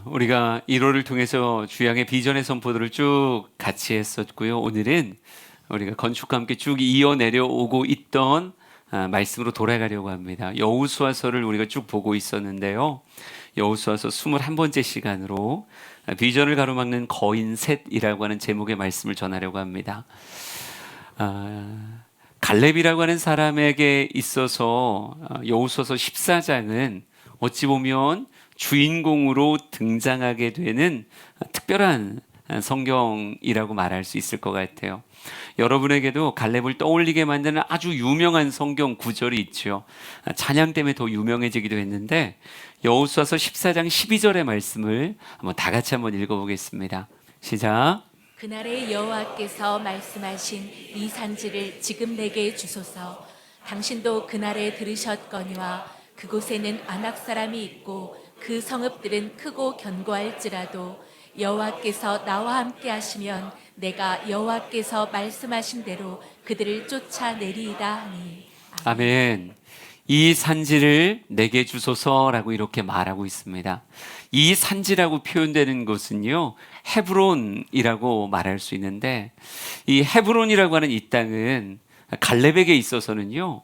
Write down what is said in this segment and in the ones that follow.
우리가 1호를 통해서 주양의 비전의 선포들을 쭉 같이 했었고요. 오늘은 우리가 건축과 함께 쭉 이어내려오고 있던 말씀으로 돌아가려고 합니다. 여호수아서를 우리가 쭉 보고 있었는데요. 여호수아서 21번째 시간으로 비전을 가로막는 거인 셋이라고 하는 제목의 말씀을 전하려고 합니다. 갈렙이라고 하는 사람에게 있어서 여호수아서 14장은 어찌 보면 주인공으로 등장하게 되는 특별한 성경이라고 말할 수 있을 것 같아요. 여러분에게도 갈렙을 떠올리게 만드는 아주 유명한 성경 구절이 있죠. 찬양 때문에 더 유명해지기도 했는데 여호수아서 14장 12절의 말씀을 다 같이 한번 읽어보겠습니다. 시작. 그날에 여호와께서 말씀하신 이 산지를 지금 내게 주소서. 당신도 그날에 들으셨거니와 그곳에는 아낙 사람이 있고 그 성읍들은 크고 견고할지라도 여호와께서 나와 함께 하시면 내가 여호와께서 말씀하신 대로 그들을 쫓아내리이다 하니. 아멘. 이 산지를 내게 주소서라고 이렇게 말하고 있습니다. 이 산지라고 표현되는 곳은요, 헤브론이라고 말할 수 있는데, 이 헤브론이라고 하는 이 땅은 갈렙에게 있어서는요,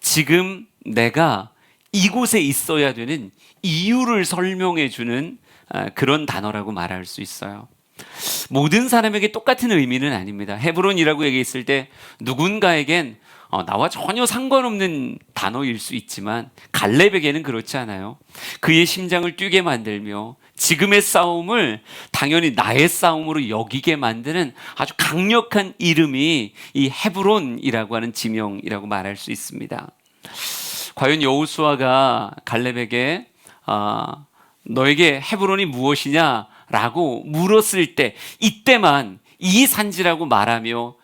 지금 내가 이곳에 있어야 되는 이유를 설명해 주는 그런 단어라고 말할 수 있어요. 모든 사람에게 똑같은 의미는 아닙니다. 헤브론이라고 얘기했을 때 누군가에겐 나와 전혀 상관없는 단어일 수 있지만 갈렙에게는 그렇지 않아요. 그의 심장을 뛰게 만들며 지금의 싸움을 당연히 나의 싸움으로 여기게 만드는 아주 강력한 이름이 이 헤브론이라고 하는 지명이라고 말할 수 있습니다. 과연 여호수아가 갈렙에게 너에게 헤브론이 무엇이냐라고 물었을 때 이때만 이 산지라고 말하며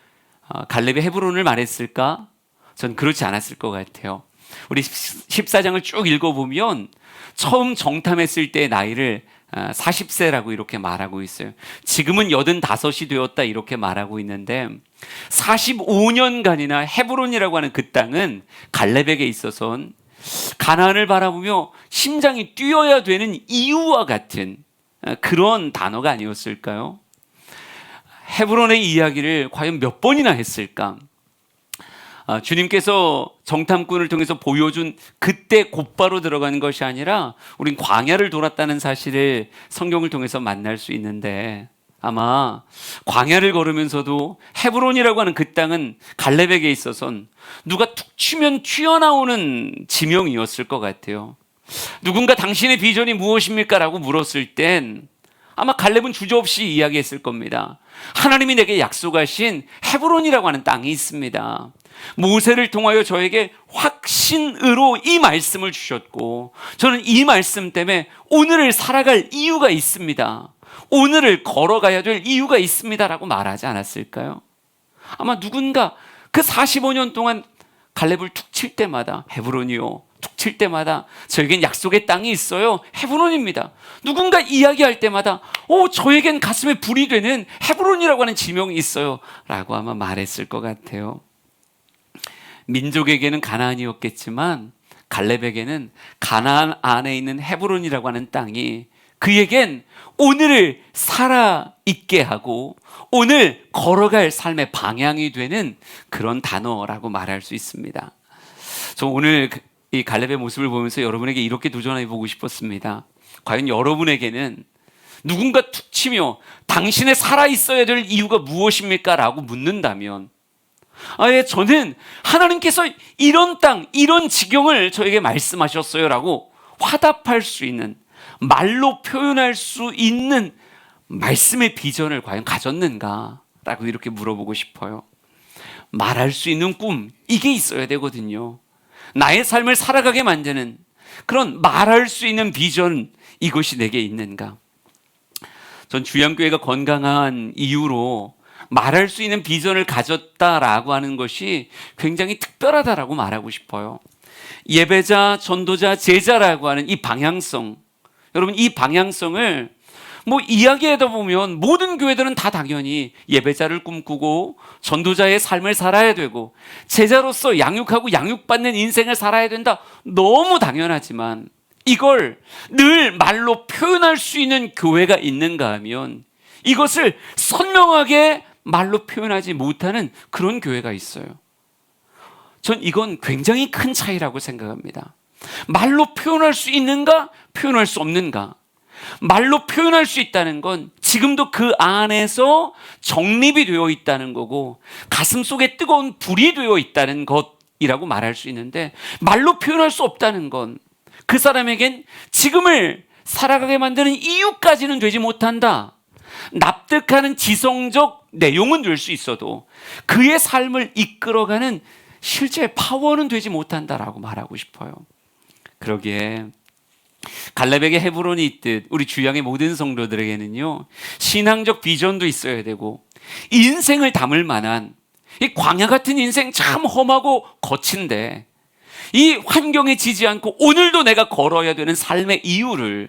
갈렙이 헤브론을 말했을까? 전 그렇지 않았을 것 같아요. 우리 14장을 쭉 읽어보면 처음 정탐했을 때의 나이를 40세라고 이렇게 말하고 있어요. 지금은 85이 되었다 이렇게 말하고 있는데 45년간이나 헤브론이라고 하는 그 땅은 갈렙에게 있어서는 가나안을 바라보며 심장이 뛰어야 되는 이유와 같은 그런 단어가 아니었을까요? 헤브론의 이야기를 과연 몇 번이나 했을까? 주님께서 정탐꾼을 통해서 보여준 그때 곧바로 들어가는 것이 아니라 우린 광야를 돌았다는 사실을 성경을 통해서 만날 수 있는데 아마 광야를 걸으면서도 헤브론이라고 하는 그 땅은 갈렙에게 있어서는 누가 툭 치면 튀어나오는 지명이었을 것 같아요. 누군가 당신의 비전이 무엇입니까? 라고 물었을 땐 아마 갈렙은 주저없이 이야기했을 겁니다. 하나님이 내게 약속하신 헤브론이라고 하는 땅이 있습니다. 모세를 통하여 저에게 확신으로 이 말씀을 주셨고 저는 이 말씀 때문에 오늘을 살아갈 이유가 있습니다. 오늘을 걸어가야 될 이유가 있습니다 라고 말하지 않았을까요? 아마 누군가 그 45년 동안 갈렙을 툭 칠 때마다 헤브론이요 툭 칠 때마다 저에겐 약속의 땅이 있어요. 헤브론입니다. 누군가 이야기할 때마다 저에겐 가슴에 불이 되는 헤브론이라고 하는 지명이 있어요 라고 아마 말했을 것 같아요. 민족에게는 가나안이었겠지만 갈렙에게는 가나안 안에 있는 헤브론이라고 하는 땅이 그에겐 오늘을 살아있게 하고 오늘 걸어갈 삶의 방향이 되는 그런 단어라고 말할 수 있습니다. 저 오늘 이 갈렙의 모습을 보면서 여러분에게 이렇게 도전해 보고 싶었습니다. 과연 여러분에게는 누군가 툭 치며 당신의 살아있어야 될 이유가 무엇입니까? 라고 묻는다면 저는 하나님께서 이런 땅, 이런 지경을 저에게 말씀하셨어요 라고 화답할 수 있는, 말로 표현할 수 있는 말씀의 비전을 과연 가졌는가 라고 이렇게 물어보고 싶어요. 말할 수 있는 꿈, 이게 있어야 되거든요. 나의 삶을 살아가게 만드는 그런 말할 수 있는 비전, 이것이 내게 있는가. 전 주양교회가 건강한 이유로 말할 수 있는 비전을 가졌다라고 하는 것이 굉장히 특별하다라고 말하고 싶어요. 예배자, 전도자, 제자라고 하는 이 방향성, 여러분 이 방향성을 이야기하다 보면 모든 교회들은 다 당연히 예배자를 꿈꾸고 전도자의 삶을 살아야 되고 제자로서 양육하고 양육받는 인생을 살아야 된다. 너무 당연하지만 이걸 늘 말로 표현할 수 있는 교회가 있는가 하면 이것을 선명하게 말로 표현하지 못하는 그런 교회가 있어요. 전 이건 굉장히 큰 차이라고 생각합니다. 말로 표현할 수 있는가, 표현할 수 없는가. 말로 표현할 수 있다는 건 지금도 그 안에서 정립이 되어 있다는 거고 가슴 속에 뜨거운 불이 되어 있다는 것이라고 말할 수 있는데, 말로 표현할 수 없다는 건 그 사람에겐 지금을 살아가게 만드는 이유까지는 되지 못한다. 납득하는 지성적 내용은 될 수 있어도 그의 삶을 이끌어가는 실제 파워는 되지 못한다라고 말하고 싶어요. 그러기에 갈렙에게 헤브론이 있듯 우리 주양의 모든 성도들에게는요, 신앙적 비전도 있어야 되고 인생을 담을 만한, 이 광야 같은 인생 참 험하고 거친데 이 환경에 지지 않고 오늘도 내가 걸어야 되는 삶의 이유를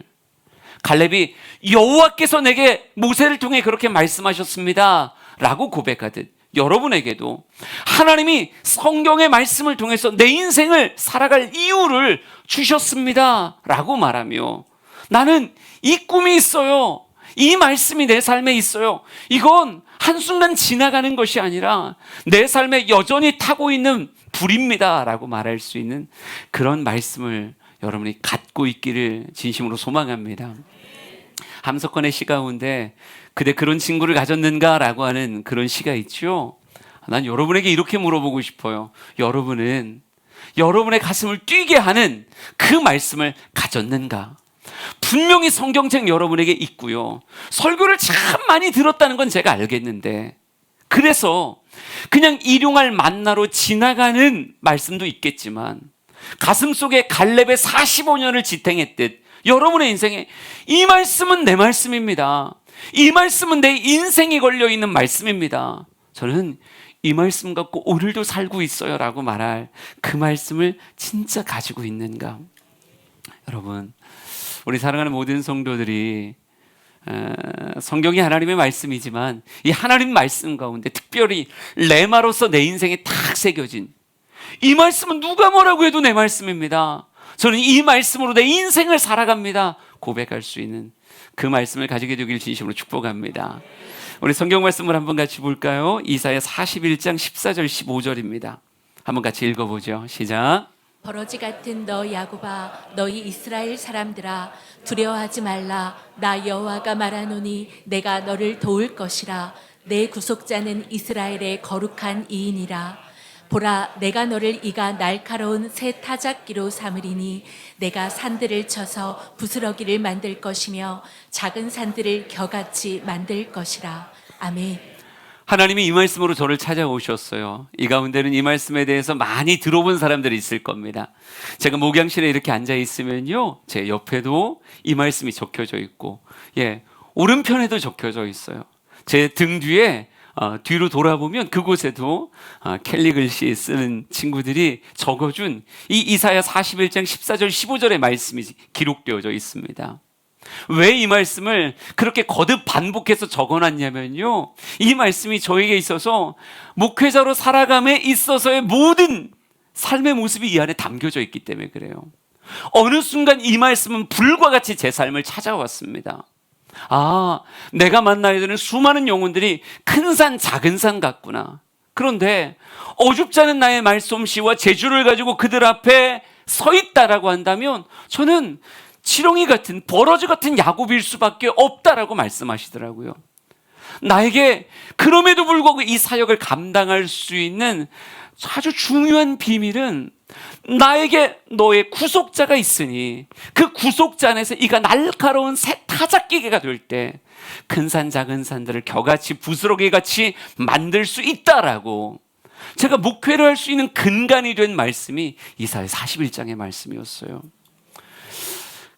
갈렙이 여호와께서 내게 모세를 통해 그렇게 말씀하셨습니다 라고 고백하듯, 여러분에게도 하나님이 성경의 말씀을 통해서 내 인생을 살아갈 이유를 주셨습니다 라고 말하며, 나는 이 꿈이 있어요, 이 말씀이 내 삶에 있어요, 이건 한순간 지나가는 것이 아니라 내 삶에 여전히 타고 있는 불입니다 라고 말할 수 있는 그런 말씀을 여러분이 갖고 있기를 진심으로 소망합니다. 함석헌의 시 가운데 그대 그런 친구를 가졌는가 라고 하는 그런 시가 있죠. 난 여러분에게 이렇게 물어보고 싶어요. 여러분은 여러분의 가슴을 뛰게 하는 그 말씀을 가졌는가? 분명히 성경책 여러분에게 있고요, 설교를 참 많이 들었다는 건 제가 알겠는데, 그래서 그냥 일용할 만나로 지나가는 말씀도 있겠지만 가슴 속에 갈렙의 45년을 지탱했듯 여러분의 인생에 이 말씀은 내 말씀입니다, 이 말씀은 내 인생에 걸려있는 말씀입니다, 저는 이 말씀 갖고 오늘도 살고 있어요 라고 말할 그 말씀을 진짜 가지고 있는가? 여러분, 우리 사랑하는 모든 성도들이 성경이 하나님의 말씀이지만 이 하나님 말씀 가운데 특별히 레마로서 내 인생에 탁 새겨진 이 말씀은 누가 뭐라고 해도 내 말씀입니다, 저는 이 말씀으로 내 인생을 살아갑니다 고백할 수 있는 그 말씀을 가지게 되길 진심으로 축복합니다. 우리 성경 말씀을 한번 같이 볼까요? 이사야 41장 14절 15절입니다. 한번 같이 읽어보죠. 시작. 버러지 같은 너 야곱아, 너희 이스라엘 사람들아, 두려워하지 말라. 나 여호와가 말하노니 내가 너를 도울 것이라. 내 구속자는 이스라엘의 거룩한 이인이라. 보라, 내가 너를 이가 날카로운 새 타작기로 삼으리니 내가 산들을 쳐서 부스러기를 만들 것이며 작은 산들을 겨같이 만들 것이라. 아멘. 하나님이 이 말씀으로 저를 찾아오셨어요. 이 가운데는 이 말씀에 대해서 많이 들어본 사람들이 있을 겁니다. 제가 목양실에 이렇게 앉아 있으면요, 제 옆에도 이 말씀이 적혀져 있고, 오른편에도 적혀져 있어요. 제 등 뒤에 뒤로 돌아보면 그곳에도 켈리 글씨 쓰는 친구들이 적어준 이 이사야 41장 14절 15절의 말씀이 기록되어져 있습니다. 왜 이 말씀을 그렇게 거듭 반복해서 적어놨냐면요, 이 말씀이 저에게 있어서 목회자로 살아감에 있어서의 모든 삶의 모습이 이 안에 담겨져 있기 때문에 그래요. 어느 순간 이 말씀은 불과 같이 제 삶을 찾아왔습니다. 내가 만나야 되는 수많은 영혼들이 큰 산 작은 산 같구나. 그런데 어줍지 않은 나의 말솜씨와 재주를 가지고 그들 앞에 서 있다라고 한다면 저는 지렁이 같은, 버러지 같은 야곱일 수밖에 없다라고 말씀하시더라고요. 나에게 그럼에도 불구하고 이 사역을 감당할 수 있는 아주 중요한 비밀은 나에게 너의 구속자가 있으니 그 구속자 안에서 이가 날카로운 새 타작기계가 될 때 큰 산 작은 산들을 겨같이 부스러기같이 만들 수 있다라고 제가 목회를 할 수 있는 근간이 된 말씀이 이사야 41장의 말씀이었어요.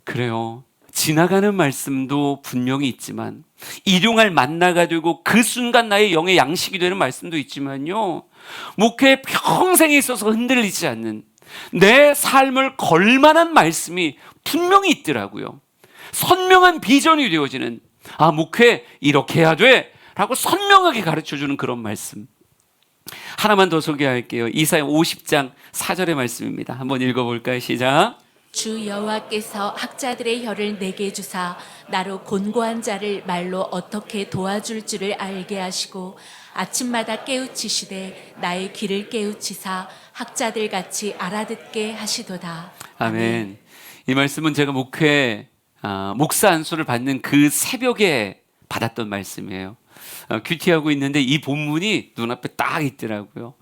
그래요. 지나가는 말씀도 분명히 있지만 일용할 만나가 되고 그 순간 나의 영의 양식이 되는 말씀도 있지만요, 목회에 평생에 있어서 흔들리지 않는 내 삶을 걸만한 말씀이 분명히 있더라고요. 선명한 비전이 되어지는, 목회 이렇게 해야 돼 라고 선명하게 가르쳐주는 그런 말씀. 하나만 더 소개할게요. 이사야 50장 4절의 말씀입니다. 한번 읽어볼까요? 시작. 주 여호와께서 학자들의 혀를 내게 주사 나로 곤고한 자를 말로 어떻게 도와줄 줄을 알게 하시고 아침마다 깨우치시되 나의 귀를 깨우치사 학자들 같이 알아듣게 하시도다. 아멘. 이 말씀은 제가 목사 안수를 받는 그 새벽에 받았던 말씀이에요. 큐티하고 있는데 이 본문이 눈앞에 딱 있더라고요.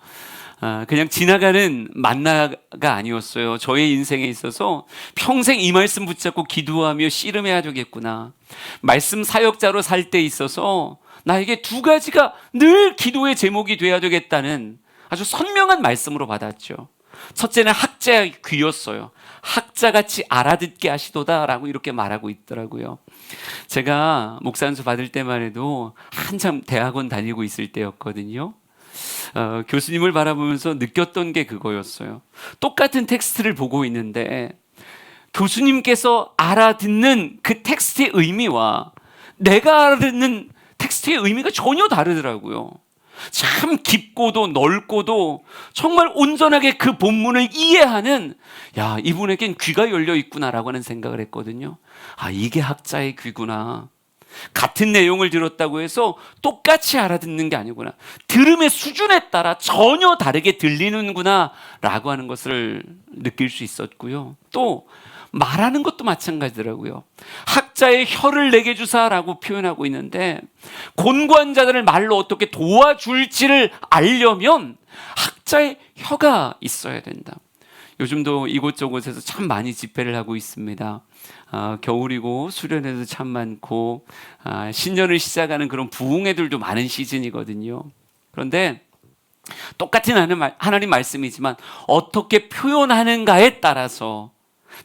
그냥 지나가는 만나가 아니었어요. 저의 인생에 있어서 평생 이 말씀 붙잡고 기도하며 씨름해야 되겠구나. 말씀 사역자로 살 때 있어서 나에게 두 가지가 늘 기도의 제목이 돼야 되겠다는 아주 선명한 말씀으로 받았죠. 첫째는 학자의 귀였어요. 학자같이 알아듣게 하시도다라고 이렇게 말하고 있더라고요. 제가 목사 안수 받을 때만 해도 한참 대학원 다니고 있을 때였거든요. 교수님을 바라보면서 느꼈던 게 그거였어요. 똑같은 텍스트를 보고 있는데 교수님께서 알아듣는 그 텍스트의 의미와 내가 알아듣는 텍스트의 의미가 전혀 다르더라고요. 참 깊고도 넓고도 정말 온전하게 그 본문을 이해하는 이분에겐 귀가 열려 있구나라고 하는 생각을 했거든요. 이게 학자의 귀구나. 같은 내용을 들었다고 해서 똑같이 알아듣는 게 아니구나. 들음의 수준에 따라 전혀 다르게 들리는구나 라고 하는 것을 느낄 수 있었고요. 또 말하는 것도 마찬가지더라고요. 학자의 혀를 내게 주사라고 표현하고 있는데 곤고한 자들을 말로 어떻게 도와줄지를 알려면 학자의 혀가 있어야 된다. 요즘도 이곳저곳에서 참 많이 집회를 하고 있습니다. 겨울이고 수련회도 참 많고 신년을 시작하는 그런 부흥회들도 많은 시즌이거든요. 그런데 똑같은 하나님 말씀이지만 어떻게 표현하는가에 따라서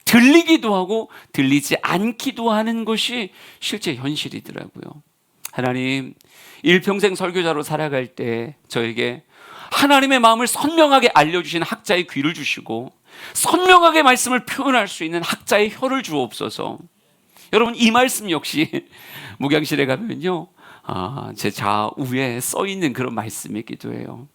들리기도 하고 들리지 않기도 하는 것이 실제 현실이더라고요. 하나님, 일평생 설교자로 살아갈 때 저에게 하나님의 마음을 선명하게 알려주신 학자의 귀를 주시고 선명하게 말씀을 표현할 수 있는 학자의 혀를 주옵소서. 여러분, 이 말씀 역시 목양실에 가면요, 제 좌우에 써 있는 그런 말씀이기도 해요.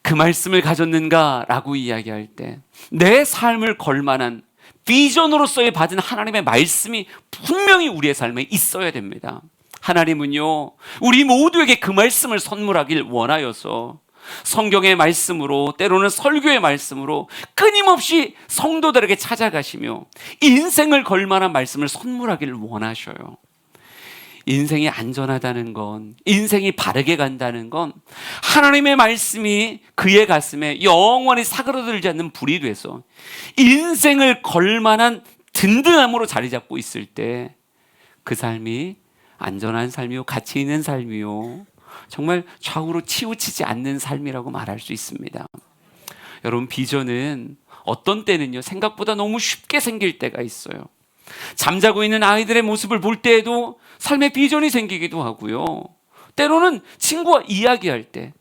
그 말씀을 가졌는가라고 이야기할 때 내 삶을 걸만한 비전으로서의 받은 하나님의 말씀이 분명히 우리의 삶에 있어야 됩니다. 하나님은요, 우리 모두에게 그 말씀을 선물하길 원하여서 성경의 말씀으로, 때로는 설교의 말씀으로 끊임없이 성도들에게 찾아가시며 인생을 걸만한 말씀을 선물하기를 원하셔요. 인생이 안전하다는 건, 인생이 바르게 간다는 건 하나님의 말씀이 그의 가슴에 영원히 사그러들지 않는 불이 돼서 인생을 걸만한 든든함으로 자리 잡고 있을 때 그 삶이 안전한 삶이요, 가치 있는 삶이요, 정말 좌우로 치우치지 않는 삶이라고 말할 수 있습니다. 여러분, 비전은 어떤 때는요, 생각보다 너무 쉽게 생길 때가 있어요. 잠자고 있는 아이들의 모습을 볼 때에도 삶의 비전이 생기기도 하고요. 때로는 친구와 이야기할 때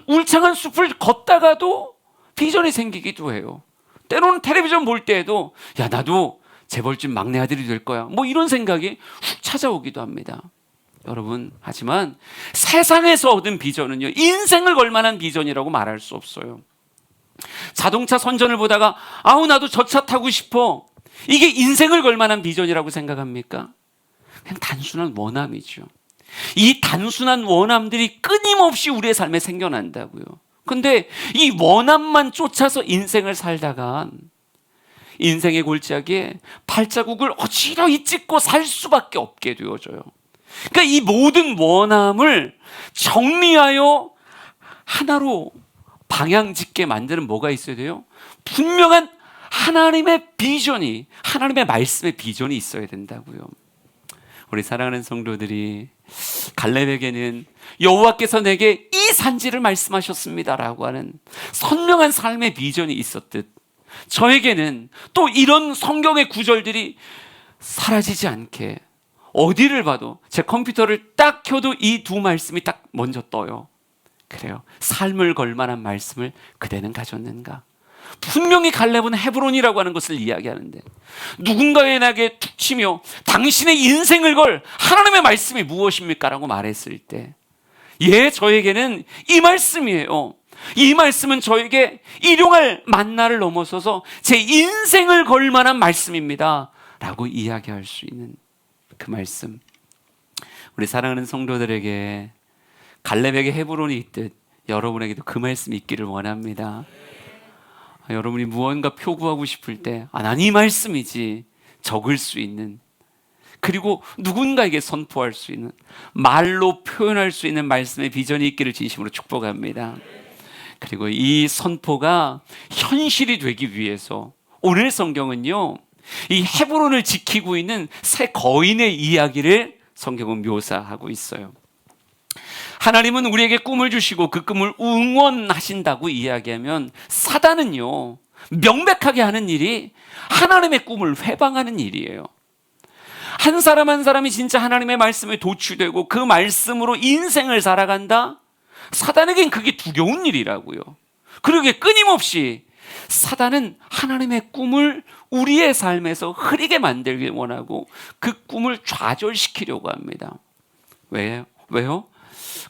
울창한 숲을 걷다가도 비전이 생기기도 해요. 때로는 텔레비전 볼 때에도 나도 재벌집 막내 아들이 될 거야, 이런 생각이 훅 찾아오기도 합니다. 여러분, 하지만 세상에서 얻은 비전은요, 인생을 걸 만한 비전이라고 말할 수 없어요. 자동차 선전을 보다가 나도 저 차 타고 싶어, 이게 인생을 걸 만한 비전이라고 생각합니까? 그냥 단순한 원함이죠. 이 단순한 원함들이 끊임없이 우리의 삶에 생겨난다고요. 근데 이 원함만 쫓아서 인생을 살다간 인생의 골짜기에 발자국을 어지러이 찍고 살 수밖에 없게 되어져요. 그러니까 이 모든 원함을 정리하여 하나로 방향 짓게 만드는 뭐가 있어야 돼요? 분명한 하나님의 비전이, 하나님의 말씀의 비전이 있어야 된다고요. 우리 사랑하는 성도들이 갈렙에게는 여호와께서 내게 이 산지를 말씀하셨습니다라고 하는 선명한 삶의 비전이 있었듯 저에게는 또 이런 성경의 구절들이 사라지지 않게 어디를 봐도 제 컴퓨터를 딱 켜도 이 두 말씀이 딱 먼저 떠요. 그래요. 삶을 걸 만한 말씀을 그대는 가졌는가? 분명히 갈렙은 헤브론이라고 하는 것을 이야기하는데 누군가에게 툭 치며 당신의 인생을 걸 하나님의 말씀이 무엇입니까? 라고 말했을 때 저에게는 이 말씀이에요. 이 말씀은 저에게 일용할 만나를 넘어서서 제 인생을 걸 만한 말씀입니다 라고 이야기할 수 있는 그 말씀. 우리 사랑하는 성도들에게 갈렙에게 헤브론이 있듯 여러분에게도 그 말씀이 있기를 원합니다. 여러분이 무언가 표구하고 싶을 때 난 이 말씀이지 적을 수 있는, 그리고 누군가에게 선포할 수 있는, 말로 표현할 수 있는 말씀의 비전이 있기를 진심으로 축복합니다. 그리고 이 선포가 현실이 되기 위해서 오늘 성경은요, 이 헤브론을 지키고 있는 세 거인의 이야기를 성경은 묘사하고 있어요. 하나님은 우리에게 꿈을 주시고 그 꿈을 응원하신다고 이야기하면, 사단은요, 명백하게 하는 일이 하나님의 꿈을 회방하는 일이에요. 한 사람 한 사람이 진짜 하나님의 말씀에 도취되고 그 말씀으로 인생을 살아간다? 사단에겐 그게 두려운 일이라고요. 그러게 끊임없이 사단은 하나님의 꿈을 우리의 삶에서 흐리게 만들길 원하고 그 꿈을 좌절시키려고 합니다. 왜요?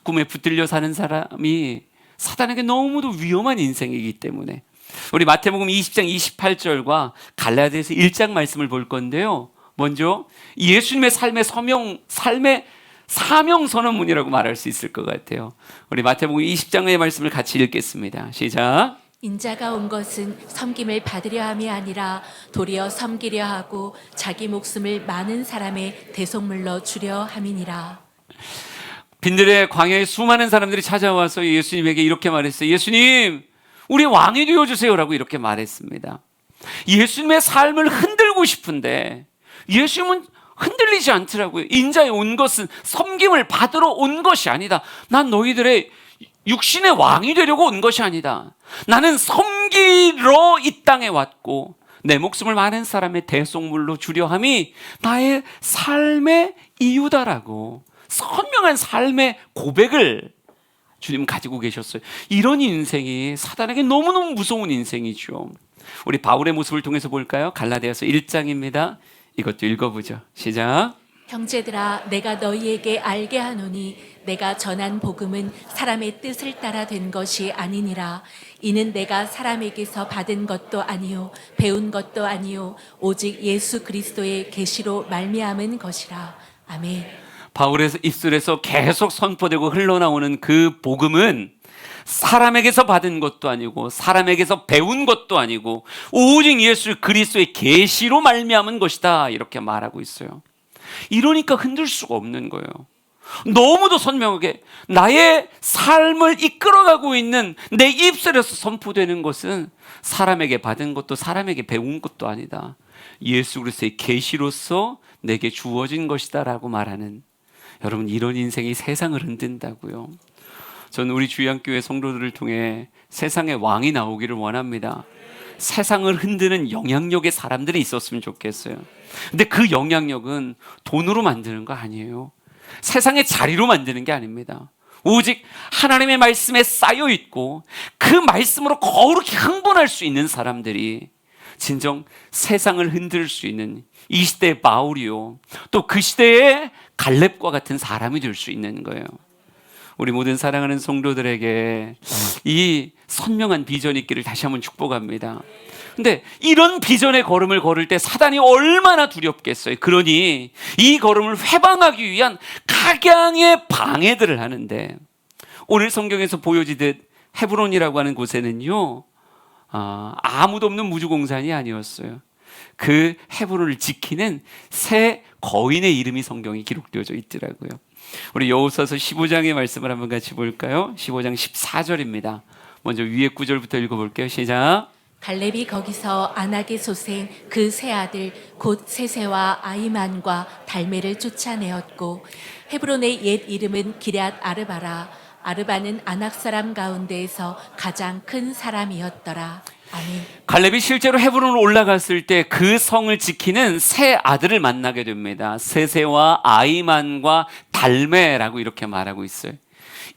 꿈에 붙들려 사는 사람이 사단에게 너무도 위험한 인생이기 때문에. 우리 마태복음 20장 28절과 갈라디아서 1장 말씀을 볼 건데요, 먼저 예수님의 삶의 사명 선언문이라고 말할 수 있을 것 같아요. 우리 마태복음 20장의 말씀을 같이 읽겠습니다. 시작. 인자가 온 것은 섬김을 받으려 함이 아니라 도리어 섬기려 하고 자기 목숨을 많은 사람의 대속물로 주려 함이니라. 빈들의 광야에 수많은 사람들이 찾아와서 예수님에게 이렇게 말했어요. 예수님, 우리 왕이 되어주세요라고 이렇게 말했습니다. 예수님의 삶을 흔들고 싶은데 예수님은 흔들리지 않더라고요. 인자에 온 것은 섬김을 받으러 온 것이 아니다. 난 너희들의 육신의 왕이 되려고 온 것이 아니다. 나는 섬기러 이 땅에 왔고 내 목숨을 많은 사람의 대속물로 주려 함이 나의 삶의 이유다라고 선명한 삶의 고백을 주님 가지고 계셨어요. 이런 인생이 사단에게 너무너무 무서운 인생이죠. 우리 바울의 모습을 통해서 볼까요? 갈라디아서 1장입니다. 이것도 읽어보죠. 시작. 형제들아, 내가 너희에게 알게 하노니 내가 전한 복음은 사람의 뜻을 따라 된 것이 아니니라. 이는 내가 사람에게서 받은 것도 아니요 배운 것도 아니요 오직 예수 그리스도의 계시로 말미암은 것이라. 아멘. 바울의 입술에서 계속 선포되고 흘러나오는 그 복음은 사람에게서 받은 것도 아니고 사람에게서 배운 것도 아니고 오직 예수 그리스도의 계시로 말미암은 것이다, 이렇게 말하고 있어요. 이러니까 흔들 수가 없는 거예요. 너무도 선명하게 나의 삶을 이끌어가고 있는 내 입술에서 선포되는 것은 사람에게 받은 것도 사람에게 배운 것도 아니다. 예수 그리스도의 계시로서 내게 주어진 것이다 라고 말하는, 여러분, 이런 인생이 세상을 흔든다고요. 저는 우리 주양교회 성도들을 통해 세상의 왕이 나오기를 원합니다. 세상을 흔드는 영향력의 사람들이 있었으면 좋겠어요. 근데 그 영향력은 돈으로 만드는 거 아니에요. 세상의 자리로 만드는 게 아닙니다. 오직 하나님의 말씀에 쌓여 있고 그 말씀으로 거룩히 흥분할 수 있는 사람들이 진정 세상을 흔들 수 있는 이 시대의 바울이요, 또 그 시대의 갈렙과 같은 사람이 될 수 있는 거예요. 우리 모든 사랑하는 성도들에게 이 선명한 비전이 있기를 다시 한번 축복합니다. 근데 이런 비전의 걸음을 걸을 때 사단이 얼마나 두렵겠어요. 그러니 이 걸음을 회방하기 위한 각양의 방해들을 하는데, 오늘 성경에서 보여지듯 헤브론이라고 하는 곳에는요, 아무도 없는 무주공산이 아니었어요. 그 헤브론을 지키는 세 거인의 이름이 성경에 기록되어져 있더라고요. 우리 여호수아서 15장의 말씀을 한번 같이 볼까요? 15장 14절입니다. 먼저 위에 구절부터 읽어볼게요. 시작. 갈렙이 거기서 아낙의 소생 그 세 아들 곧 세세와 아이만과 달메를 쫓아내었고, 헤브론의 옛 이름은 기럇 아르바라. 아르바는 아낙 사람 가운데에서 가장 큰 사람이었더라. 아멘. 갈렙이 실제로 헤브론으로 올라갔을 때 그 성을 지키는 세 아들을 만나게 됩니다. 세세와 아이만과 달메라고 이렇게 말하고 있어요.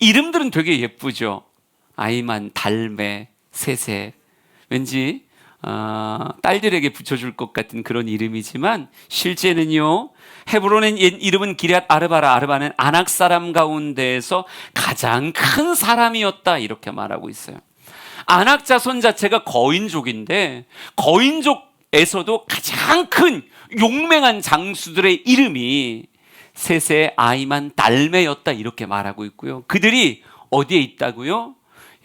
이름들은 되게 예쁘죠. 아이만, 달메, 세세. 왠지 딸들에게 붙여줄 것 같은 그런 이름이지만 실제는요, 헤브론의 옛 이름은 기럇 아르바라. 아르바는 아낙 사람 가운데에서 가장 큰 사람이었다, 이렇게 말하고 있어요. 아낙 자손 자체가 거인족인데 거인족에서도 가장 큰 용맹한 장수들의 이름이 셋의 아이만 달메였다 이렇게 말하고 있고요. 그들이 어디에 있다고요?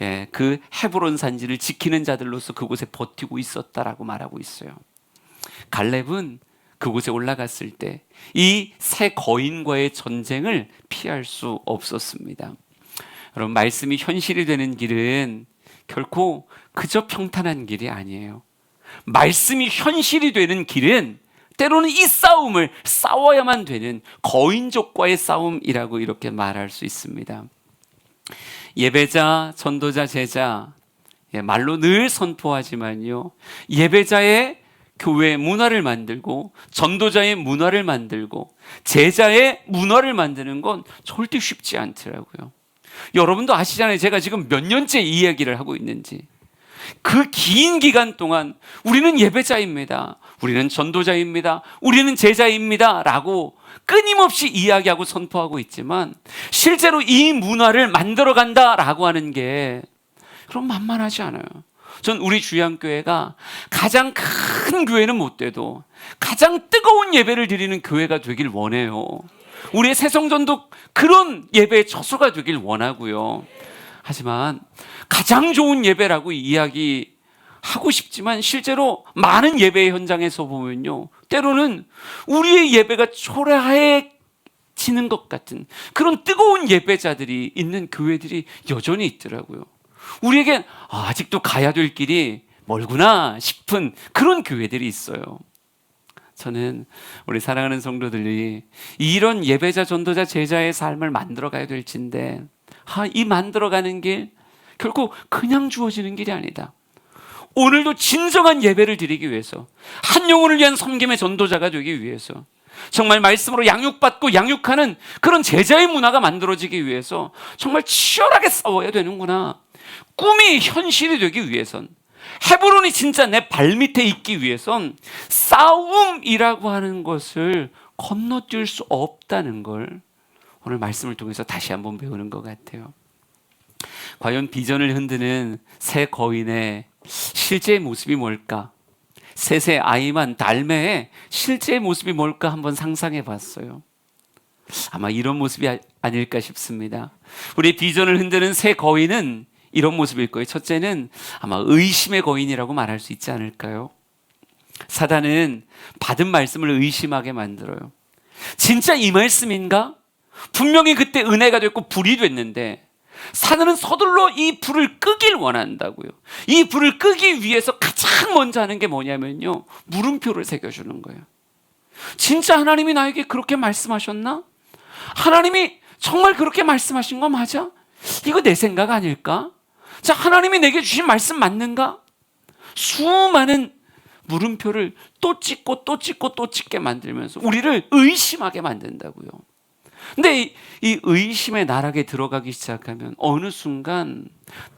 예, 그 헤브론 산지를 지키는 자들로서 그곳에 버티고 있었다라고 말하고 있어요. 갈렙은 그곳에 올라갔을 때 이 세 거인과의 전쟁을 피할 수 없었습니다. 여러분, 말씀이 현실이 되는 길은 결코 그저 평탄한 길이 아니에요. 말씀이 현실이 되는 길은 때로는 이 싸움을 싸워야만 되는 거인족과의 싸움이라고 이렇게 말할 수 있습니다. 예배자, 전도자, 제자, 말로 늘 선포하지만요, 예배자의 교회 문화를 만들고 전도자의 문화를 만들고 제자의 문화를 만드는 건 절대 쉽지 않더라고요. 여러분도 아시잖아요. 제가 지금 몇 년째 이 이야기를 하고 있는지. 그 긴 기간 동안 우리는 예배자입니다, 우리는 전도자입니다, 우리는 제자입니다 라고 끊임없이 이야기하고 선포하고 있지만 실제로 이 문화를 만들어간다라고 하는 게 그럼 만만하지 않아요. 전 우리 주양교회가 가장 큰 교회는 못 돼도 가장 뜨거운 예배를 드리는 교회가 되길 원해요. 우리의 새성전도 그런 예배의 처소가 되길 원하고요. 하지만 가장 좋은 예배라고 이야기하고 싶지만 실제로 많은 예배의 현장에서 보면요, 때로는 우리의 예배가 초라해지는 것 같은 그런 뜨거운 예배자들이 있는 교회들이 여전히 있더라고요. 우리에겐 아직도 가야 될 길이 멀구나 싶은 그런 교회들이 있어요. 저는 우리 사랑하는 성도들이 이런 예배자, 전도자, 제자의 삶을 만들어 가야 될진데 이 만들어가는 길 결코 그냥 주어지는 길이 아니다. 오늘도 진정한 예배를 드리기 위해서, 한 영혼을 위한 섬김의 전도자가 되기 위해서, 정말 말씀으로 양육받고 양육하는 그런 제자의 문화가 만들어지기 위해서 정말 치열하게 싸워야 되는구나. 꿈이 현실이 되기 위해선, 헤브론이 진짜 내 발밑에 있기 위해선 싸움이라고 하는 것을 건너뛸 수 없다는 걸 오늘 말씀을 통해서 다시 한번 배우는 것 같아요. 과연 비전을 흔드는 새 거인의 실제 모습이 뭘까? 셋의 아이만 달매의 실제 모습이 뭘까 한번 상상해 봤어요. 아마 이런 모습이 아닐까 싶습니다. 우리 비전을 흔드는 새 거인은 이런 모습일 거예요. 첫째는 아마 의심의 거인이라고 말할 수 있지 않을까요? 사단은 받은 말씀을 의심하게 만들어요. 진짜 이 말씀인가? 분명히 그때 은혜가 됐고 불이 됐는데 사단은 서둘러 이 불을 끄길 원한다고요. 이 불을 끄기 위해서 가장 먼저 하는 게 뭐냐면요, 물음표를 새겨주는 거예요. 진짜 하나님이 나에게 그렇게 말씀하셨나? 하나님이 정말 그렇게 말씀하신 거 맞아? 이거 내 생각 아닐까? 자, 하나님이 내게 주신 말씀 맞는가? 수많은 물음표를 또 찍고 또 찍고 또 찍게 만들면서 우리를 의심하게 만든다고요. 근데 이 의심의 나락에 들어가기 시작하면 어느 순간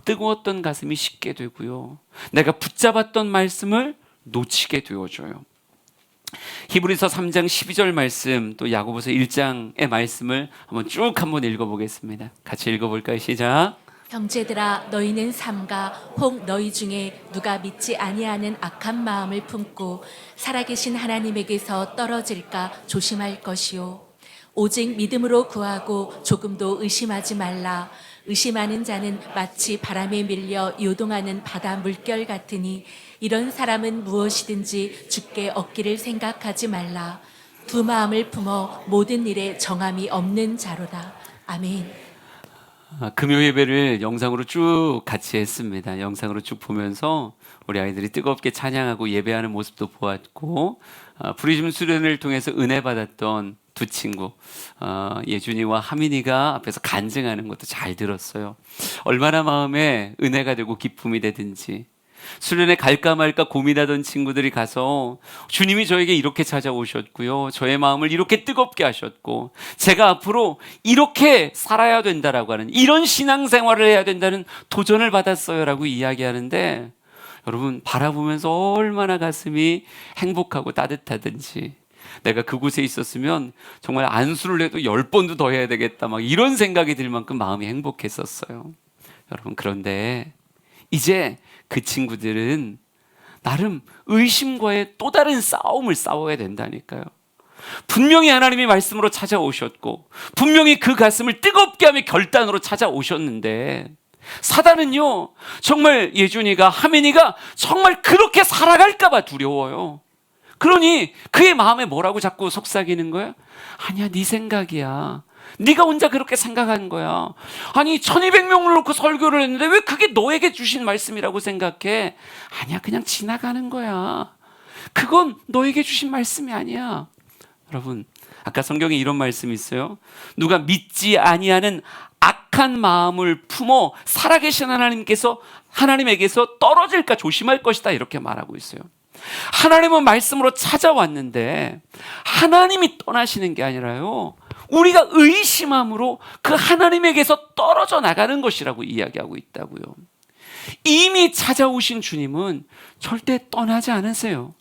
뜨거웠던 가슴이 식게 되고요, 내가 붙잡았던 말씀을 놓치게 되어져요. 히브리서 3장 12절 말씀, 또 야고보서 1장의 말씀을 한번 읽어보겠습니다. 같이 읽어볼까요? 시작. 형제들아, 너희는 삼가 혹 너희 중에 누가 믿지 아니하는 악한 마음을 품고 살아계신 하나님에게서 떨어질까 조심할 것이요, 오직 믿음으로 구하고 조금도 의심하지 말라. 의심하는 자는 마치 바람에 밀려 요동하는 바다 물결 같으니 이런 사람은 무엇이든지 주께 얻기를 생각하지 말라. 두 마음을 품어 모든 일에 정함이 없는 자로다. 아멘. 금요 예배를 영상으로 쭉 같이 했습니다. 영상으로 쭉 보면서 우리 아이들이 뜨겁게 찬양하고 예배하는 모습도 보았고, 프리즘 수련을 통해서 은혜 받았던 두 친구, 예준이와 하민이가 앞에서 간증하는 것도 잘 들었어요. 얼마나 마음에 은혜가 되고 기쁨이 되든지, 수련회 갈까 말까 고민하던 친구들이 가서 주님이 저에게 이렇게 찾아오셨고요, 저의 마음을 이렇게 뜨겁게 하셨고, 제가 앞으로 이렇게 살아야 된다라고 하는, 이런 신앙생활을 해야 된다는 도전을 받았어요 라고 이야기하는데, 여러분 바라보면서 얼마나 가슴이 행복하고 따뜻하든지, 내가 그곳에 있었으면 정말 안수를 해도 10번도 더 해야 되겠다, 막 이런 생각이 들 만큼 마음이 행복했었어요. 여러분, 그런데 이제 그 친구들은 나름 의심과의 또 다른 싸움을 싸워야 된다니까요. 분명히 하나님이 말씀으로 찾아오셨고 분명히 그 가슴을 뜨겁게 하며 결단으로 찾아오셨는데 사단은요, 정말 예준이가, 하민이가 정말 그렇게 살아갈까 봐 두려워요. 그러니 그의 마음에 뭐라고 자꾸 속삭이는 거야? 아니야, 네 생각이야. 네가 혼자 그렇게 생각한 거야. 아니 1200명을 놓고 설교를 했는데 왜 그게 너에게 주신 말씀이라고 생각해? 아니야, 그냥 지나가는 거야. 그건 너에게 주신 말씀이 아니야. 여러분, 아까 성경에 이런 말씀이 있어요. 누가 믿지 아니하는 악한 마음을 품어 살아계신 하나님에게서 떨어질까 조심할 것이다, 이렇게 말하고 있어요. 하나님은 말씀으로 찾아왔는데 하나님이 떠나시는 게 아니라요, 우리가 의심함으로 그 하나님에게서 떨어져 나가는 것이라고 이야기하고 있다고요. 이미 찾아오신 주님은 절대 떠나지 않으세요.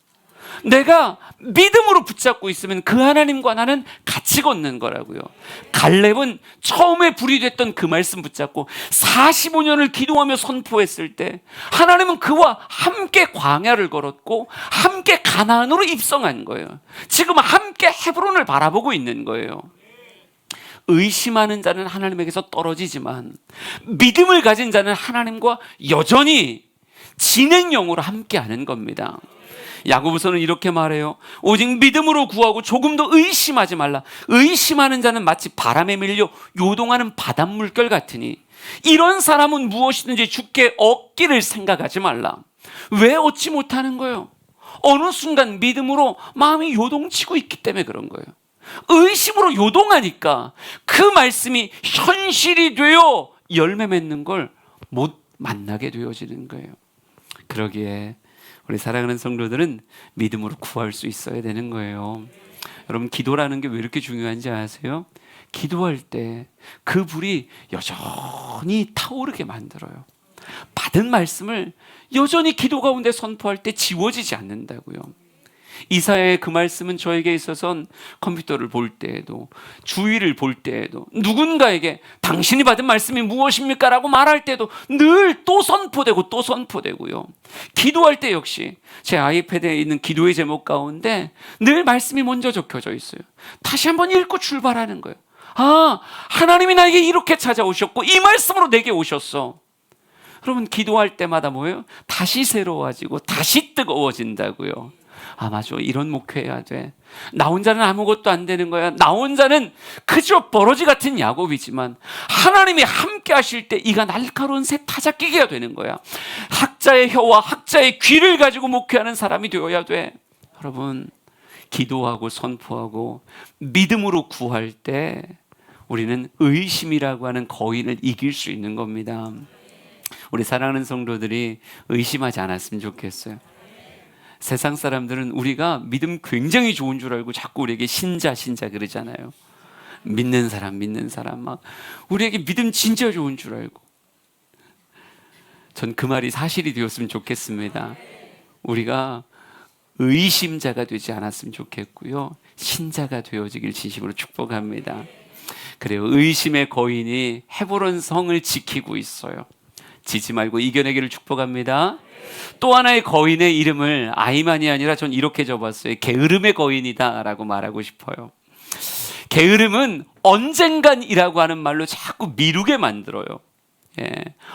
내가 믿음으로 붙잡고 있으면 그 하나님과 나는 같이 걷는 거라고요. 갈렙은 처음에 불이 됐던 그 말씀 붙잡고 45년을 기도하며 선포했을 때 하나님은 그와 함께 광야를 걸었고 함께 가나안으로 입성한 거예요. 지금 함께 헤브론을 바라보고 있는 거예요. 의심하는 자는 하나님에게서 떨어지지만 믿음을 가진 자는 하나님과 여전히 진행형으로 함께하는 겁니다. 야고보서는 이렇게 말해요. 오직 믿음으로 구하고 조금도 의심하지 말라. 의심하는 자는 마치 바람에 밀려 요동하는 바닷물결 같으니 이런 사람은 무엇이든지 주께 얻기를 생각하지 말라. 왜 얻지 못하는 거예요? 어느 순간 믿음으로 마음이 요동치고 있기 때문에 그런 거예요. 의심으로 요동하니까 그 말씀이 현실이 되어 열매 맺는 걸 못 만나게 되어지는 거예요. 그러기에 우리 사랑하는 성도들은 믿음으로 구할 수 있어야 되는 거예요. 여러분, 기도라는 게 왜 이렇게 중요한지 아세요? 기도할 때 그 불이 여전히 타오르게 만들어요. 받은 말씀을 여전히 기도 가운데 선포할 때 지워지지 않는다고요. 이사야의 그 말씀은 저에게 있어서는 컴퓨터를 볼 때에도, 주위를 볼 때에도, 누군가에게 당신이 받은 말씀이 무엇입니까? 라고 말할 때도 늘 또 선포되고 또 선포되고요. 기도할 때 역시 제 아이패드에 있는 기도의 제목 가운데 늘 말씀이 먼저 적혀져 있어요. 다시 한번 읽고 출발하는 거예요. 아, 하나님이 나에게 이렇게 찾아오셨고 이 말씀으로 내게 오셨어. 여러분, 기도할 때마다 뭐예요? 다시 새로워지고 다시 뜨거워진다고요. 아, 맞아, 이런 목회해야 돼. 나 혼자는 아무것도 안 되는 거야. 나 혼자는 그저 버러지 같은 야곱이지만 하나님이 함께 하실 때 이가 날카로운 새 타작기가 되는 거야. 학자의 혀와 학자의 귀를 가지고 목회하는 사람이 되어야 돼. 여러분, 기도하고 선포하고 믿음으로 구할 때 우리는 의심이라고 하는 거인을 이길 수 있는 겁니다. 우리 사랑하는 성도들이 의심하지 않았으면 좋겠어요. 세상 사람들은 우리가 믿음 굉장히 좋은 줄 알고 자꾸 우리에게 신자 그러잖아요. 믿는 사람 막 우리에게 믿음 진짜 좋은 줄 알고. 전 그 말이 사실이 되었으면 좋겠습니다. 우리가 의심자가 되지 않았으면 좋겠고요, 신자가 되어지길 진심으로 축복합니다. 그래요, 의심의 거인이 헤브론 성을 지키고 있어요. 지지 말고 이겨내기를 축복합니다. 또 하나의 거인의 이름을 아이만이 아니라 전 이렇게 적었어요. 게으름의 거인이다 라고 말하고 싶어요. 게으름은 언젠간이라고 하는 말로 자꾸 미루게 만들어요. 예.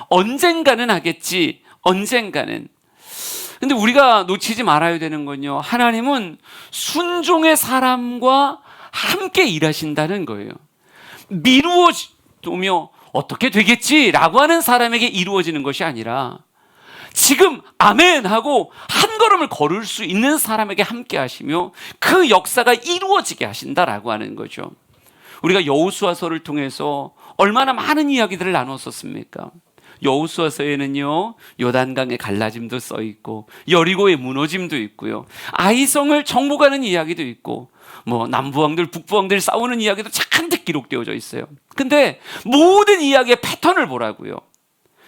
언젠가는 하겠지, 언젠가는. 근데 우리가 놓치지 말아야 되는 건요, 하나님은 순종의 사람과 함께 일하신다는 거예요. 미루어두며 어떻게 되겠지라고 하는 사람에게 이루어지는 것이 아니라 지금 아멘 하고 한 걸음을 걸을 수 있는 사람에게 함께 하시며 그 역사가 이루어지게 하신다라고 하는 거죠. 우리가 여호수아서를 통해서 얼마나 많은 이야기들을 나눴었습니까? 여호수아서에는요, 요단강의 갈라짐도 써 있고 여리고의 무너짐도 있고요, 아이성을 정복하는 이야기도 있고, 뭐 남부왕들 북부왕들 싸우는 이야기도 잔뜩 기록되어져 있어요. 근데 모든 이야기의 패턴을 보라고요.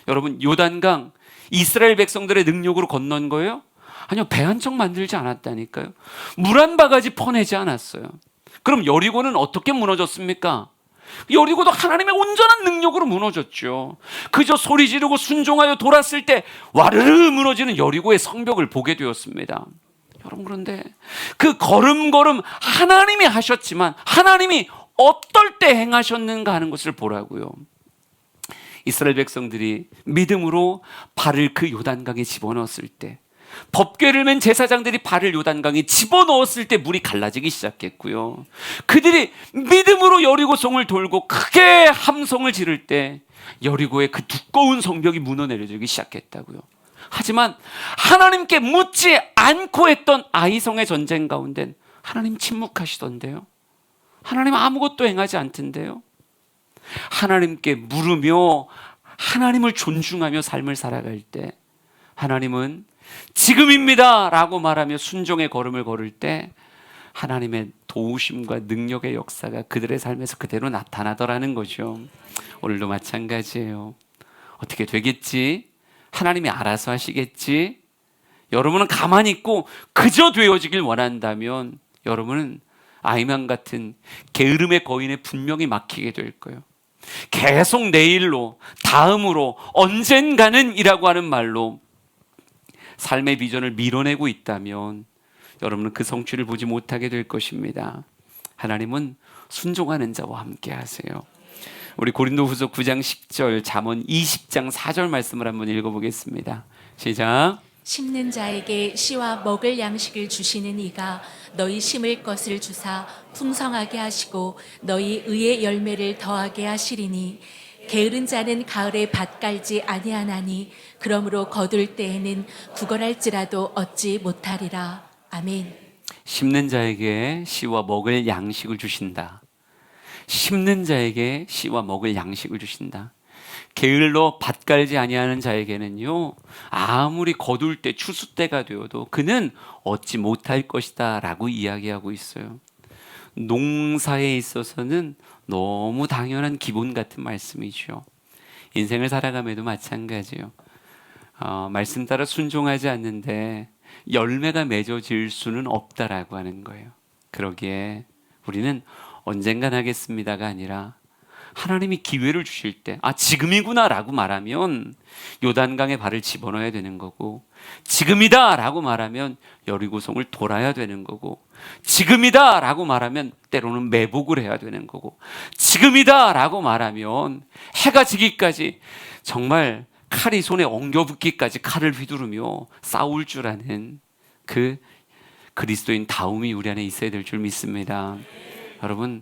여러분, 요단강 이스라엘 백성들의 능력으로 건넌 거예요? 아니요, 배 한 척 만들지 않았다니까요. 물 한 바가지 퍼내지 않았어요. 그럼 여리고는 어떻게 무너졌습니까? 여리고도 하나님의 온전한 능력으로 무너졌죠. 그저 소리 지르고 순종하여 돌았을 때 와르르 무너지는 여리고의 성벽을 보게 되었습니다. 여러분, 그런데 그 걸음걸음 하나님이 하셨지만 하나님이 어떨 때 행하셨는가 하는 것을 보라고요. 이스라엘 백성들이 믿음으로 발을 그 요단강에 집어넣었을 때, 법궤를 맨 제사장들이 발을 요단강에 집어넣었을 때 물이 갈라지기 시작했고요. 그들이 믿음으로 여리고성을 돌고 크게 함성을 지를 때 여리고의 그 두꺼운 성벽이 무너내려지기 시작했다고요. 하지만 하나님께 묻지 않고 했던 아이성의 전쟁 가운데 하나님 침묵하시던데요. 하나님 아무것도 행하지 않던데요. 하나님께 물으며 하나님을 존중하며 삶을 살아갈 때 하나님은 지금입니다 라고 말하며 순종의 걸음을 걸을 때 하나님의 도우심과 능력의 역사가 그들의 삶에서 그대로 나타나더라는 거죠. 오늘도 마찬가지예요. 어떻게 되겠지? 하나님이 알아서 하시겠지? 여러분은 가만히 있고 그저 되어지길 원한다면 여러분은 아이만 같은 게으름의 거인에 분명히 막히게 될 거예요. 계속 내일로, 다음으로, 언젠가는 이라고 하는 말로 삶의 비전을 밀어내고 있다면 여러분은 그 성취를 보지 못하게 될 것입니다. 하나님은 순종하는 자와 함께 하세요. 우리 고린도후서 9장 10절, 잠언 20장 4절 말씀을 한번 읽어보겠습니다. 시작. 심는 자에게 씨와 먹을 양식을 주시는 이가 너희 심을 것을 주사 풍성하게 하시고 너희 의의 열매를 더하게 하시리니 게으른 자는 가을에 밭 갈지 아니하나니 그러므로 거둘 때에는 구걸할지라도 얻지 못하리라. 아멘. 심는 자에게 씨와 먹을 양식을 주신다. 심는 자에게 씨와 먹을 양식을 주신다. 게을러 밭 갈지 아니하는 자에게는요, 아무리 거둘 때 추수 때가 되어도 그는 얻지 못할 것이다 라고 이야기하고 있어요. 농사에 있어서는 너무 당연한 기본 같은 말씀이죠. 인생을 살아가면도 마찬가지예요. 말씀 따라 순종하지 않는데 열매가 맺어질 수는 없다라고 하는 거예요. 그러기에 우리는 언젠간 하겠습니다가 아니라 하나님이 기회를 주실 때 지금이구나 라고 말하면 요단강에 발을 집어넣어야 되는 거고, 지금이다 라고 말하면 여리고성을 돌아야 되는 거고, 지금이다 라고 말하면 때로는 매복을 해야 되는 거고, 지금이다 라고 말하면 해가 지기까지 정말 칼이 손에 엉겨붙기까지 칼을 휘두르며 싸울 줄 아는 그 그리스도인 다움이 우리 안에 있어야 될 줄 믿습니다. 여러분,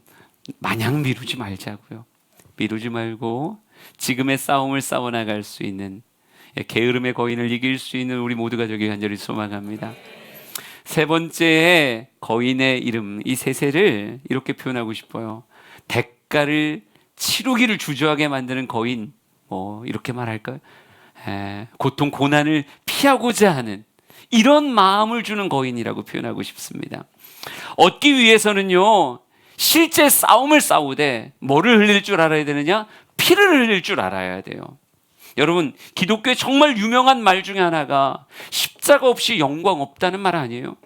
마냥 미루지 말자고요. 미루지 말고 지금의 싸움을 싸워나갈 수 있는, 게으름의 거인을 이길 수 있는 우리 모두가 되길 간절히 소망합니다. 세 번째 거인의 이름, 이 세세를 이렇게 표현하고 싶어요. 대가를 치르기를 주저하게 만드는 거인, 이렇게 말할까요? 고통, 고난을 피하고자 하는 이런 마음을 주는 거인이라고 표현하고 싶습니다. 얻기 위해서는요, 실제 싸움을 싸우되 뭐를 흘릴 줄 알아야 되느냐? 피를 흘릴 줄 알아야 돼요. 여러분, 기독교의 정말 유명한 말 중에 하나가 십자가 없이 영광 없다는 말 아니에요?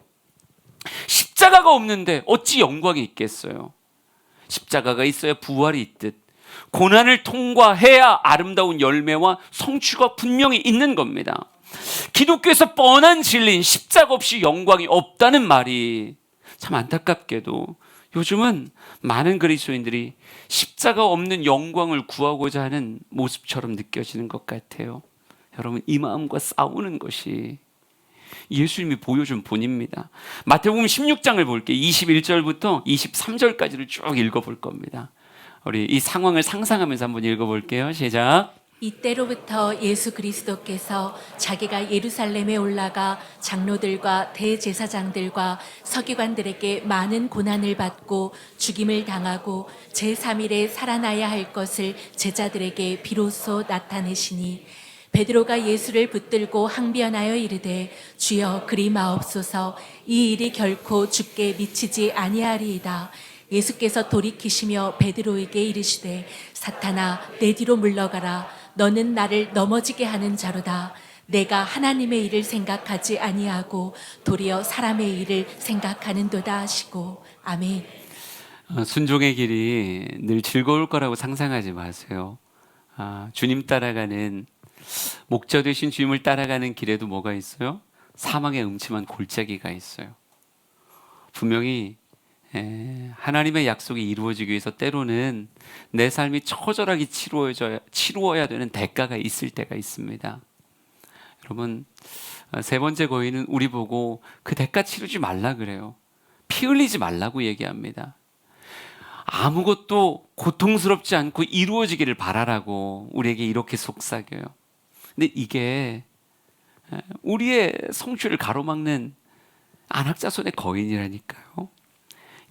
십자가가 없는데 어찌 영광이 있겠어요? 십자가가 있어야 부활이 있듯 고난을 통과해야 아름다운 열매와 성취가 분명히 있는 겁니다. 기독교에서 뻔한 진리인 십자가 없이 영광이 없다는 말이 참 안타깝게도 요즘은 많은 그리스도인들이 십자가 없는 영광을 구하고자 하는 모습처럼 느껴지는 것 같아요. 여러분, 이 마음과 싸우는 것이 예수님이 보여준 본입니다. 마태복음 16장을 볼게요. 21절부터 23절까지를 쭉 읽어볼 겁니다. 우리 이 상황을 상상하면서 한번 읽어볼게요. 시작. 이때로부터 예수 그리스도께서 자기가 예루살렘에 올라가 장로들과 대제사장들과 서기관들에게 많은 고난을 받고 죽임을 당하고 제3일에 살아나야 할 것을 제자들에게 비로소 나타내시니, 베드로가 예수를 붙들고 항변하여 이르되 주여 그리 마옵소서, 이 일이 결코 주께 미치지 아니하리이다. 예수께서 돌이키시며 베드로에게 이르시되 사탄아, 내 뒤로 물러가라. 너는 나를 넘어지게 하는 자로다. 내가 하나님의 일을 생각하지 아니하고 도리어 사람의 일을 생각하는도다 하시고. 아멘. 순종의 길이 늘 즐거울 거라고 상상하지 마세요. 주님 따라가는, 목자 되신 주님을 따라가는 길에도 뭐가 있어요? 사망의 음침한 골짜기가 있어요. 분명히 하나님의 약속이 이루어지기 위해서 때로는 내 삶이 처절하게 치루어야 되는 대가가 있을 때가 있습니다. 여러분, 세 번째 거인은 우리 보고 그 대가 치르지 말라 그래요. 피 흘리지 말라고 얘기합니다. 아무것도 고통스럽지 않고 이루어지기를 바라라고 우리에게 이렇게 속삭여요. 근데 이게 우리의 성취를 가로막는 안악자손의 거인이라니까요.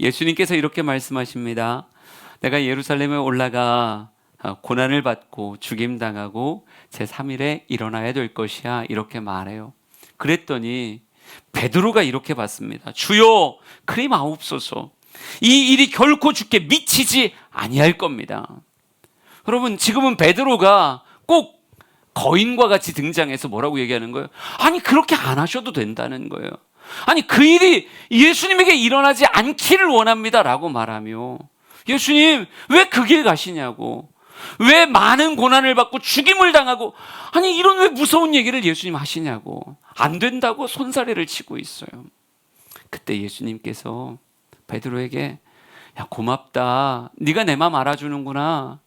예수님께서 이렇게 말씀하십니다. 내가 예루살렘에 올라가 고난을 받고 죽임당하고 제3일에 일어나야 될 것이야, 이렇게 말해요. 그랬더니 베드로가 이렇게 받습니다. 주여, 그리 마옵소서. 이 일이 결코 주께 미치지 아니할 겁니다. 여러분, 지금은 베드로가 꼭 거인과 같이 등장해서 뭐라고 얘기하는 거예요? 아니, 그렇게 안 하셔도 된다는 거예요. 아니, 그 일이 예수님에게 일어나지 않기를 원합니다 라고 말하며, 예수님 왜 그 길 가시냐고, 왜 많은 고난을 받고 죽임을 당하고, 아니 이런 왜 무서운 얘기를 예수님 하시냐고, 안 된다고 손사래를 치고 있어요. 그때 예수님께서 베드로에게, 야, 고맙다, 네가 내 마음 알아주는구나,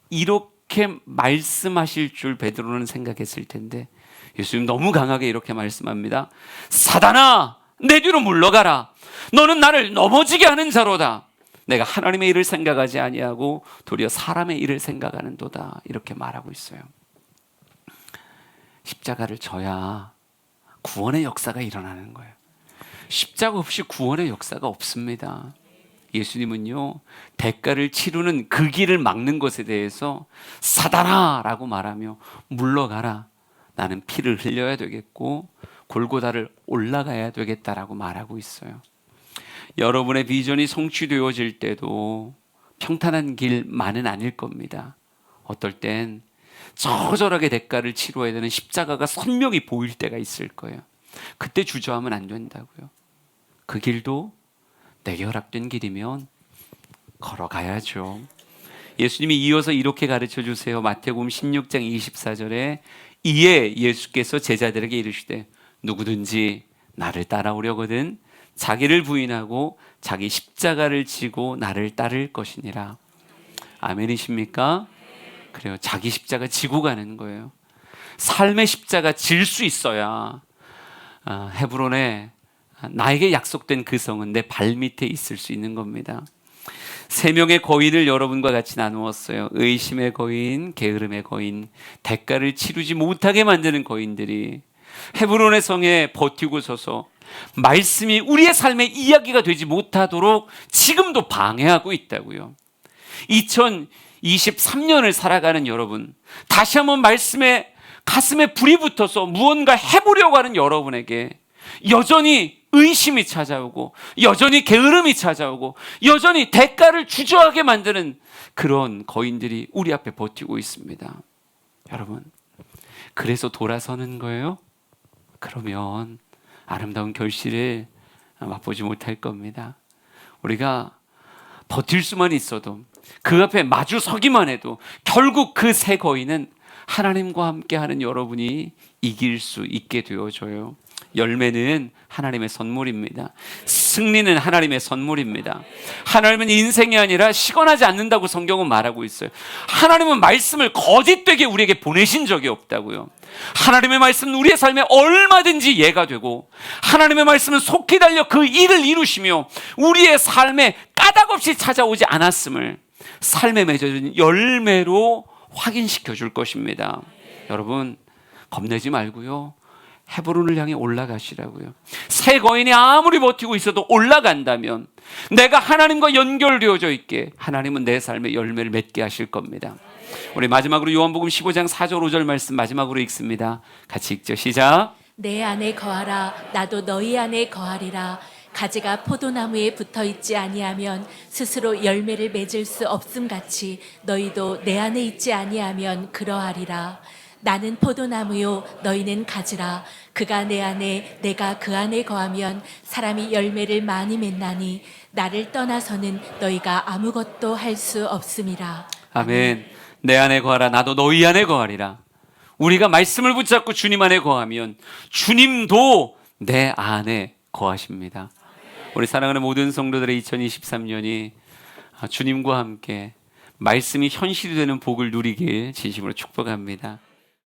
이렇게 말씀하실 줄 베드로는 생각했을 텐데 예수님 너무 강하게 이렇게 말씀합니다. 사단아, 내 뒤로 물러가라. 너는 나를 넘어지게 하는 자로다. 내가 하나님의 일을 생각하지 아니하고 도리어 사람의 일을 생각하는도다, 이렇게 말하고 있어요. 십자가를 져야 구원의 역사가 일어나는 거예요. 십자가 없이 구원의 역사가 없습니다. 예수님은요, 대가를 치르는 그 길을 막는 것에 대해서 사단아 라고 말하며 물러가라, 나는 피를 흘려야 되겠고 골고다를 올라가야 되겠다라고 말하고 있어요. 여러분의 비전이 성취되어질 때도 평탄한 길만은 아닐 겁니다. 어떨 땐 처절하게 대가를 치러야 되는 십자가가 선명히 보일 때가 있을 거예요. 그때 주저하면 안 된다고요. 그 길도 내게 허락된 길이면 걸어가야죠. 예수님이 이어서 이렇게 가르쳐 주세요. 마태복음 16장 24절에 이에 예수께서 제자들에게 이르시되 누구든지 나를 따라오려거든 자기를 부인하고 자기 십자가를 지고 나를 따를 것이니라. 아멘이십니까? 그래요. 자기 십자가 지고 가는 거예요. 삶의 십자가 질 수 있어야 헤브론에 나에게 약속된 그 성은 내 발밑에 있을 수 있는 겁니다. 세 명의 거인을 여러분과 같이 나누었어요. 의심의 거인, 게으름의 거인, 대가를 치르지 못하게 만드는 거인들이 헤브론의 성에 버티고 서서 말씀이 우리의 삶의 이야기가 되지 못하도록 지금도 방해하고 있다고요. 2023년을 살아가는 여러분, 다시 한번 말씀에 가슴에 불이 붙어서 무언가 해보려고 하는 여러분에게 여전히 의심이 찾아오고 여전히 게으름이 찾아오고 여전히 대가를 주저하게 만드는 그런 거인들이 우리 앞에 버티고 있습니다. 여러분, 그래서 돌아서는 거예요? 그러면 아름다운 결실을 맛보지 못할 겁니다. 우리가 버틸 수만 있어도, 그 앞에 마주 서기만 해도 결국 그 세 거인은 하나님과 함께하는 여러분이 이길 수 있게 되어줘요. 열매는 하나님의 선물입니다. 승리는 하나님의 선물입니다. 하나님은 인생이 아니라 시건하지 않는다고 성경은 말하고 있어요. 하나님은 말씀을 거짓되게 우리에게 보내신 적이 없다고요. 하나님의 말씀은 우리의 삶에 얼마든지 예가 되고 하나님의 말씀은 속히 달려 그 일을 이루시며 우리의 삶에 까닭없이 찾아오지 않았음을 삶에 맺어진 열매로 확인시켜 줄 것입니다. 여러분, 겁내지 말고요, 헤브론을 향해 올라가시라고요. 새 거인이 아무리 버티고 있어도 올라간다면 내가 하나님과 연결되어져 있게 하나님은 내 삶에 열매를 맺게 하실 겁니다. 우리 마지막으로 요한복음 15장 4절 5절 말씀 마지막으로 읽습니다. 같이 읽죠. 시작. 내 안에 거하라 나도 너희 안에 거하리라. 가지가 포도나무에 붙어 있지 아니하면 스스로 열매를 맺을 수 없음 같이 너희도 내 안에 있지 아니하면 그러하리라. 나는 포도나무요 너희는 가지라. 그가 내 안에 내가 그 안에 거하면 사람이 열매를 많이 맺나니 나를 떠나서는 너희가 아무것도 할 수 없음이라. 아멘. 내 안에 거하라. 나도 너희 안에 거하리라. 우리가 말씀을 붙잡고 주님 안에 거하면 주님도 내 안에 거하십니다. 우리 사랑하는 모든 성도들의 2023년이 주님과 함께 말씀이 현실이 되는 복을 누리길 진심으로 축복합니다.